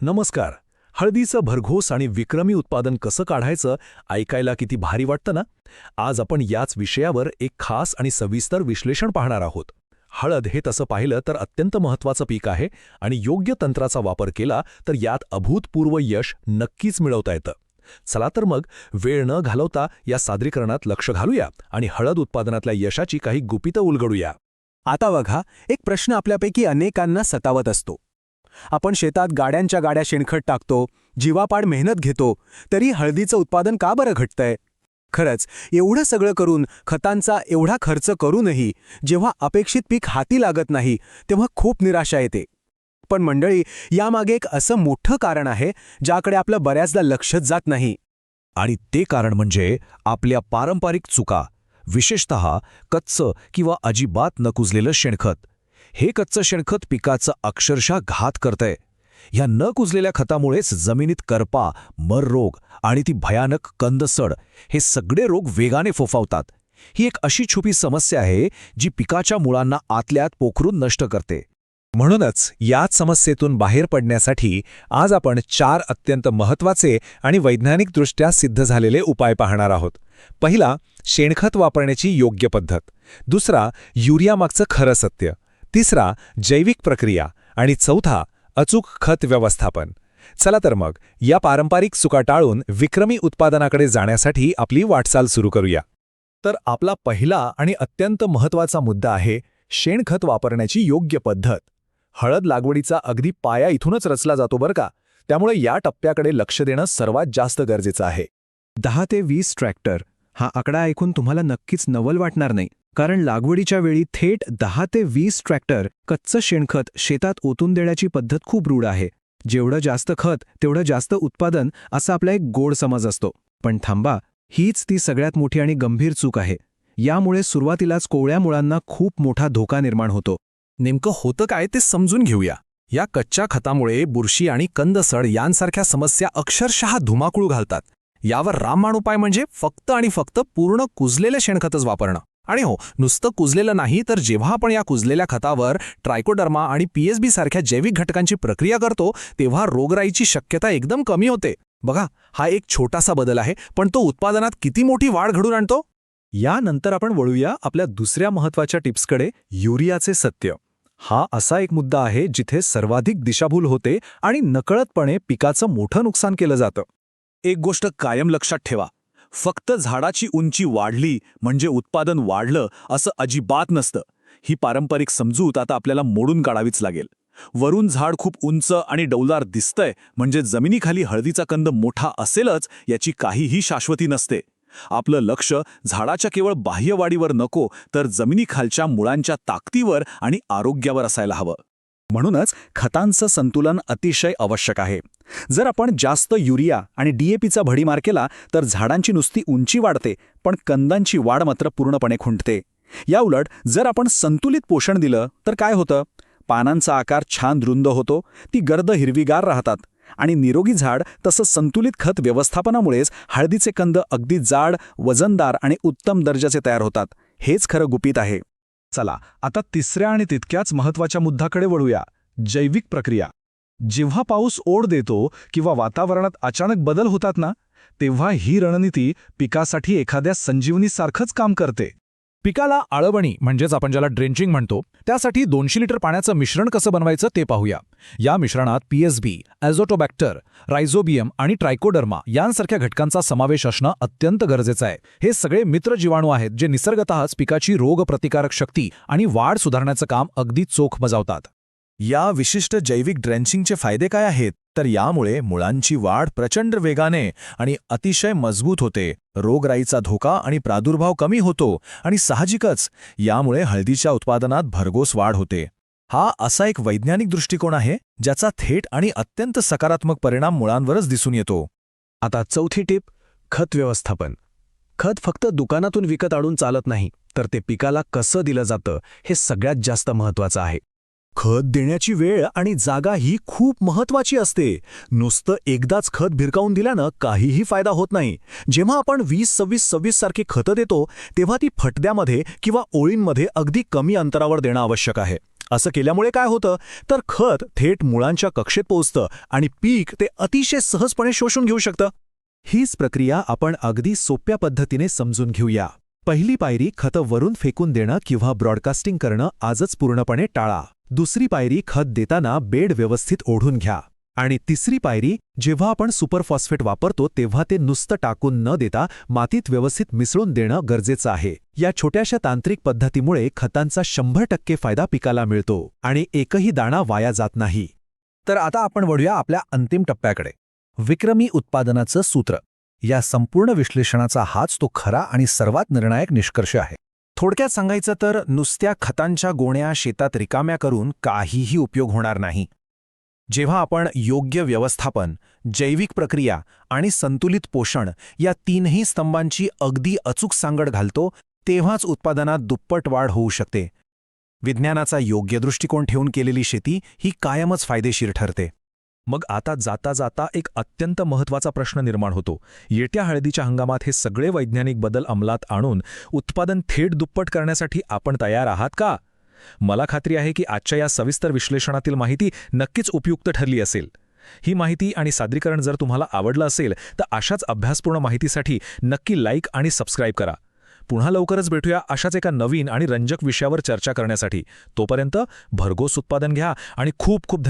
नमस्कार. हळदीचं भरघोस आणि विक्रमी उत्पादन कसं काढायचं ऐकायला किती भारी वाटतं ना. आज आपण याच विषयावर एक खास आणि सविस्तर विश्लेषण पाहणार आहोत. हळद हे तसं पाहिलं तर अत्यंत महत्त्वाचं पीक आहे आणि योग्य तंत्राचा वापर केला तर यात अभूतपूर्व यश नक्कीच मिळवता येतं. चला तर मग वेळ न घालवता या सादरीकरणात लक्ष घालूया आणि हळद उत्पादनातल्या यशाची काही गुपितं उलगडूया. आता बघा, एक प्रश्न आपल्यापैकी अनेकांना सतावत असतो. आपण शेतात गाड्यांच्या गाड्या शेणखत टाकतो, जीवापाड मेहनत घेतो, तरी हळदीचं उत्पादन का बरं घटतंय? खरंच एवढं सगळं करून, खतांचा एवढा खर्च करूनही जेव्हा अपेक्षित पीक हाती लागत नाही तेव्हा खूप निराशा येते. पण मंडळी, यामागे एक असं मोठं कारण आहे ज्याकडे आपलं बऱ्याचदा लक्षच जात नाही. आणि ते कारण म्हणजे आपल्या पारंपरिक चुका, विशेषतः कच्चं किंवा अजिबात न कुजलेलं शेणखत. हे कच्चं शेणखत पिकाचा अक्षरशः घात करतंय. ह्या न कुजलेल्या खतामुळेच जमिनीत करपा, मर रोग आणि ती भयानक कंदसड हे सगळे रोग वेगाने फोफावतात. ही एक अशी छुपी समस्या आहे जी पिकाच्या मुळांना आतल्यात पोखरून नष्ट करते. म्हणूनच याच समस्येतून बाहेर पडण्यासाठी आज आपण 4 अत्यंत महत्त्वाचे आणि वैज्ञानिकदृष्ट्या सिद्ध झालेले उपाय पाहणार आहोत. पहिला, शेणखत वापरण्याची योग्य पद्धत. दुसरा, युरियामागचं खरं सत्य. तिसरा, जैविक प्रक्रिया. आणि चौथा, अचूक खत व्यवस्थापन. चला तर मग या पारंपरिक चुका टाळून विक्रमी उत्पादनाकडे जाण्यासाठी आपली वाटचाल सुरू करूया. तर आपला पहिला आणि अत्यंत महत्त्वाचा मुद्दा आहे शेणखत वापरण्याची योग्य पद्धत. हळद लागवडीचा अगदी पाया इथूनच रचला जातो बरं का. त्यामुळे या टप्प्याकडे लक्ष देणं सर्वात जास्त गरजेचं आहे. 10 ते 20 ट्रॅक्टर हा आकडा ऐकून तुम्हाला नक्कीच नवल वाटणार नाही, कारण लागवडीच्या वेळी थेट 10 ते 20 ट्रॅक्टर कच्चं शेणखत शेतात ओतून देण्याची पद्धत खूप रूढ आहे. जेवढं जास्त खत तेवढं जास्त उत्पादन, असा आपला एक गोड समज असतो. पण थांबा, हीच ती सगळ्यात मोठी आणि गंभीर चूक आहे. यामुळे सुरुवातीलाच कोवळ्या मुळांना खूप मोठा धोका निर्माण होतो. नेमकं होतं काय ते समजून घेऊया. या कच्च्या खतामुळे बुरशी आणि कंदसड यांसारख्या समस्या अक्षरशः धुमाकूळ घालतात. यावर रामबाण उपाय म्हणजे फक्त आणि फक्त पूर्ण कुजलेलं शेणखतच वापरणं. आणि हो, नुसतं कुजलेलं नाही, तर जेव्हा आपण या कुजलेल्या खतावर ट्रायकोडर्मा आणि पीएसबी सारख्या जैविक घटकांची प्रक्रिया करतो तेव्हा रोगराईची शक्यता एकदम कमी होते. बघा, हा एक छोटासा बदल आहे, पण तो उत्पादनात किती मोठी वाढ घडून आणतो. यानंतर आपण वळूया आपल्या दुसऱ्या महत्त्वाच्या टिप्सकडे, युरियाचे सत्य. हा असा एक मुद्दा आहे जिथे सर्वाधिक दिशाभूल होते आणि नकळतपणे पिकाचं मोठं नुकसान केलं जातं. एक गोष्ट कायम लक्षात ठेवा, फक्त झाडाची उंची वाढली म्हणजे उत्पादन वाढलं असं अजिबात नसतं. ही पारंपरिक समजूत आता आपल्याला मोडून काढावीच लागेल. वरून झाड खूप उंच आणि डौलदार दिसतंय म्हणजे जमिनीखाली हळदीचा कंद मोठा असेलच याची काहीही शाश्वती नसते. आपलं लक्ष झाडाच्या केवळ बाह्यवाढीवर नको, तर जमिनीखालच्या मुळांच्या ताकदीवर आणि आरोग्यावर असायला हवं. म्हणूनच खतांचं संतुलन अतिशय आवश्यक आहे. जर आपण जास्त युरिया आणि डीएपीचा भडीमार केला तर झाडांची नुसती उंची वाढते, पण कंदांची वाढ मात्र पूर्णपणे खुंटते. याउलट जर आपण संतुलित पोषण दिलं तर काय होतं? पानांचा आकार छान रुंद होतो, ती गर्द हिरवीगार राहतात आणि निरोगी झाड तसं संतुलित खत व्यवस्थापनामुळेच हळदीचे कंद अगदी जाड, वजनदार आणि उत्तम दर्जाचे तयार होतात. हेच खरं गुपित आहे. चला आता तिसऱ्या आणि तितक्याच महत्त्वाच्या मुद्द्याकडे वळूया, जैविक प्रक्रिया. जेव्हा पाऊस ओढ देतो किंवा वातावरणात अचानक बदल होतात ना, तेव्हा ही रणनीती पिकासाठी एखाद्या संजीवनीसारखंच काम करते. पिकाला आळवणी म्हणजेच आपण ज्याला ड्रेंचिंग म्हणतो, त्यासाठी 200 लिटर पाण्याचं मिश्रण कसं बनवायचं ते पाहूया. या मिश्रणात पीएसबी, ॲझोटोबॅक्टर, रायझोबियम आणि ट्रायकोडर्मा यांसारख्या घटकांचा समावेश असणं अत्यंत गरजेचं आहे. हे सगळे मित्र जीवाणू आहेत जे निसर्गतःच पिकाची रोगप्रतिकारक शक्ती आणि वाढ सुधारण्याचं काम अगदी चोख बजावतात. या विशिष्ट जैविक ड्रेंचिंगचे फायदे काय आहेत? तर यामुळे मुळांची वाढ प्रचंड वेगाने आणि अतिशय मजबूत होते, रोगराईचा धोका आणि प्रादुर्भाव कमी होतो आणि साहजिकच यामुळे हळदीच्या उत्पादनात भरघोस वाढ होते. हा असा एक वैज्ञानिक दृष्टिकोन आहे ज्याचा थेट आणि अत्यंत सकारात्मक परिणाम मुळांवरच दिसून येतो. आता चौथी टिप, खत व्यवस्थापन. खत फक्त दुकानातून विकत आणून चालत नाही, तर ते पिकाला कसं दिलं जातं हे सगळ्यात जास्त महत्त्वाचं आहे. खत देण्याची वेळ आणि जागा ही खूप महत्त्वाची असते. नुसतं एकदाच खत भिरकावून दिल्यानं काहीही फायदा होत नाही. जेव्हा आपण 20-26-26 सारखी खतं देतो तेव्हा ती फटद्यामध्ये किंवा ओळींमध्ये अगदी कमी अंतरावर देणं आवश्यक आहे. असं केल्यामुळे काय होतं तर खत थेट मुळांच्या कक्षेत पोहोचतं आणि पीक ते अतिशय सहजपणे शोषून घेऊ शकतं. हीच प्रक्रिया आपण अगदी सोप्या पद्धतीने समजून घेऊया. पहिली पायरी खतं वरून फेकून देणं किंवा ब्रॉडकास्टिंग करणं आजच पूर्णपणे टाळा. दुसरी पायरी खत देताना बेड व्यवस्थित ओढून घ्या. आणि तिसरी पायरी, जेव्हा आपण सुपरफॉस्फेट वापरतो तेव्हा ते नुसतं टाकून न देता मातीत व्यवस्थित मिसळून देणं गरजेचं आहे. या छोट्याशा तांत्रिक पद्धतीमुळे खतांचा 100% फायदा पिकाला मिळतो आणि एकही दाणा वाया जात नाही. तर आता आपण वळूया आपल्या अंतिम टप्प्याकडे, विक्रमी उत्पादनाचं सूत्र. या संपूर्ण विश्लेषणाचा हाच तो खरा आणि सर्वात निर्णायक निष्कर्ष आहे. थोडक्यात सांगायचं तर नुसत्या खतांच्या गोण्या शेतात रिकाम्या करून काहीही उपयोग होणार नाही. जेव्हा आपण योग्य व्यवस्थापन, जैविक प्रक्रिया आणि संतुलित पोषण या तीनही स्तंभांची अगदी अचूक सांगड घालतो, तेव्हाच उत्पादनात दुप्पट वाढ होऊ शकते. विज्ञानाचा योग्य दृष्टिकोन ठेवून केलेली शेती ही कायमच फायदेशीर ठरते. मग आता जाता जाता एक अत्यंत महत्त्वाचा प्रश्न निर्माण होतो. येत्या हळदीच्या हंगामात हे सगळे वैज्ञानिक बदल अंमलात आणून उत्पादन थेट दुप्पट करण्यासाठी आपण तयार आहात का? मला खात्री आहे की आजच्या या सविस्तर विश्लेषणातील माहिती नक्कीच उपयुक्त ठरली असेल. ही माहिती आणि सादरीकरण जर तुम्हाला आवडलं असेल तर अशाच अभ्यासपूर्ण माहितीसाठी नक्की लाईक आणि सबस्क्राईब करा. पुन्हा लवकरच भेटूया अशाच एका नवीन आणि रंजक विषयावर चर्चा करण्यासाठी. तोपर्यंत भरघोस उत्पादन घ्या आणि खूप खूप